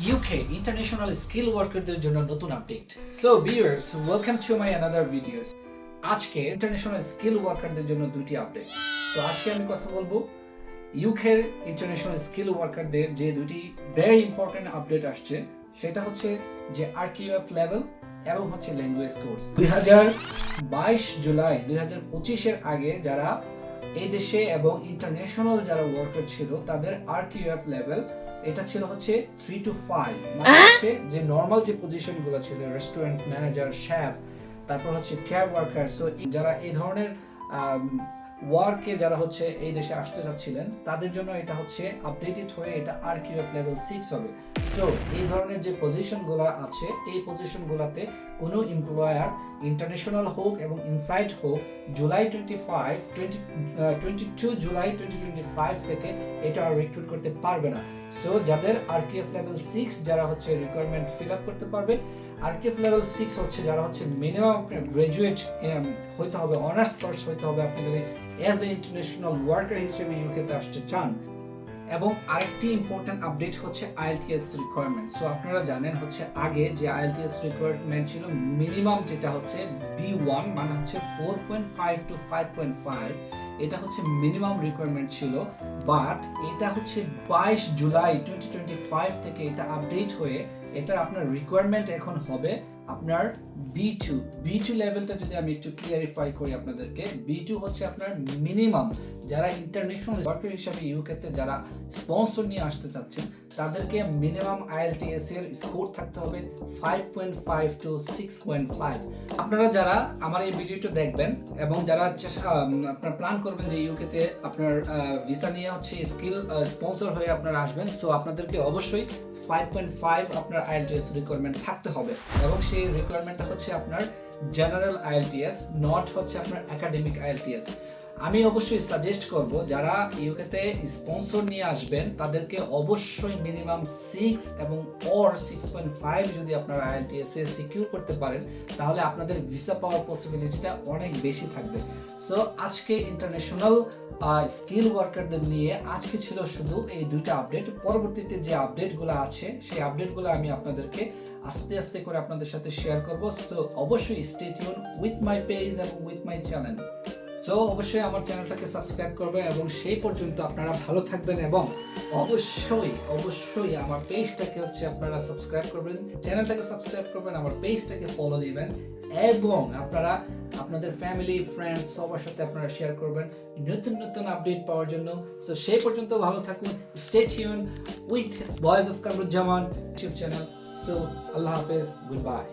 UK international skill workerদের জন্য নতুন update. So viewers, welcome to my another videos. আজকে international skill ওয়ার্কারদের জন্য দুটি আপডেট। সো আজকে আমি কথা বলবো UK এর ইন্টারন্যাশনাল স্কিল ওয়ার্কারদের যে দুটি ভেরি ইম্পর্টেন্ট আপডেট আসছে, সেটা হচ্ছে যে RQF লেভেল এবং হচ্ছে ল্যাঙ্গুয়েজ কোর্স। 2022 জুলাই 2025 এর আগে যারা এই দেশে এবং ইন্টারন্যাশনাল যারা ওয়ার্কার ছিল তাদের RQF লেভেল এটা ছিল হচ্ছে 3 to 5, মানে হচ্ছে যে নরমাল যে পজিশনগুলো ছিল রেস্টুরেন্ট ম্যানেজার, শেফ, তারপর হচ্ছে কেয়ার ওয়ার্কার। সো যারা এই ধরনের ওয়ার্কে যারা হচ্ছে এই দেশে আসতে চাচ্ছিলেন তাদের জন্য এটা হচ্ছে আপডেটেড হয়ে এটা RQF লেভেল 6 হবে। সো এই ধরনের যে পজিশনগুলো আছে এই পজিশনগুলোতে কোনো এমপ্লয়ার ইন্টারন্যাশনাল হোক এবং ইনসাইড হোক জুলাই 22 জুলাই 2025 থেকে এটা আর রিক্রুট করতে পারবে না। সো যাদের RQF লেভেল 6 যারা হচ্ছে রিকোয়ারমেন্ট ফিল আপ করতে পারবে। RQF লেভেল 6 হচ্ছে যারা হচ্ছে মিনিমাম আপনার গ্রাজুয়েট হইতে হবে, অনার্স কোর্স হইতে হবে আপনি যদি অ্যাজ এ ইন্টারন্যাশনাল ওয়ার্কার হিসেবে ইউকেতে আসতে চান। এবং আরেকটি ইম্পর্টেন্ট আপডেট হচ্ছে IELTS রিকোয়ারমেন্ট। সো আপনারা জানেন হচ্ছে আগে যে IELTS রিকোয়ারমেন্ট ছিল মিনিমাম যেটা হচ্ছে B1, মানে হচ্ছে 4.5 to 5.5, এটা হচ্ছে মিনিমাম রিকোয়ারমেন্ট ছিল। বাট এটা হচ্ছে 22 জুলাই 2025 থেকে এটা আপডেট হয়ে এটা আপনার রিকোয়ারমেন্ট এখন হবে আপনার B2 লেভেলটা যদি আমি একটু ক্লিয়ারিফাই করি আপনাদেরকে, B2 হচ্ছে আপনার মিনিমাম যারা ইন্টারন্যাশনাল ওয়ার্কার হিসেবে ইউকেতে যারা স্পন্সর নিয়ে আসতে চাচ্ছেন তাদেরকে মিনিমাম IELTS এর স্কোর থাকতে হবে 5.5 to 6.5। আপনারা যারা আমার এই ভিডিওটা দেখবেন এবং যারা আপনার প্ল্যান করবেন যে ইউকেতে আপনার ভিসা নিয়ে হচ্ছে স্কিল স্পন্সর হয়ে আপনারা আসবেন, সো আপনাদেরকে অবশ্যই 5.5 আপনার IELTS রিকোয়ারমেন্ট থাকতে হবে এবং সেই রিকোয়ারমেন্টটা হচ্ছে আপনার জেনারেল IELTS, নট হচ্ছে আপনার একাডেমিক IELTS। আমি অবশ্যই সাজেস্ট করব যারা ইউকেতে স্পন্সর নিয়ে আসবেন তাদেরকে অবশ্যই মিনিমাম 6 এবং অর 6.5 যদি আপনারা IELTS এ সিকিউর করতে পারেন তাহলে আপনাদের ভিসা পাওয়ার পসিবিলিটিটা অনেক বেশি থাকবে। সো আজকে ইন্টারন্যাশনাল স্কিল ওয়ার্কারদের নিয়ে আজকে ছিল শুধু এই দুইটা আপডেট। পরবর্তীতে যে আপডেটগুলো আছে সেই আপডেটগুলো আমি আপনাদেরকে আস্তে আস্তে করে আপনাদের সাথে শেয়ার করব। সো অবশ্যই stay tune with my page এবং উইথ মাই চ্যানেল। সো অবশ্যই আমার চ্যানেলটাকে সাবস্ক্রাইব করবেন এবং সেই পর্যন্ত আপনারা ভালো থাকবেন এবং অবশ্যই আমার পেজটাকে হচ্ছে আপনারা সাবস্ক্রাইব করবেন, চ্যানেলটাকে সাবস্ক্রাইব করবেন, আমার পেজটাকে ফলো দিবেন এবং আপনারা আপনাদের ফ্যামিলি ফ্রেন্ডস সবার সাথে আপনারা শেয়ার করবেন নতুন আপডেট পাওয়ার জন্য। সো সেই পর্যন্ত ভালো থাকুন, stay tune with voice of Kamruzzaman YouTube channel. So আল্লাহ হাফেজ, গুড বাই।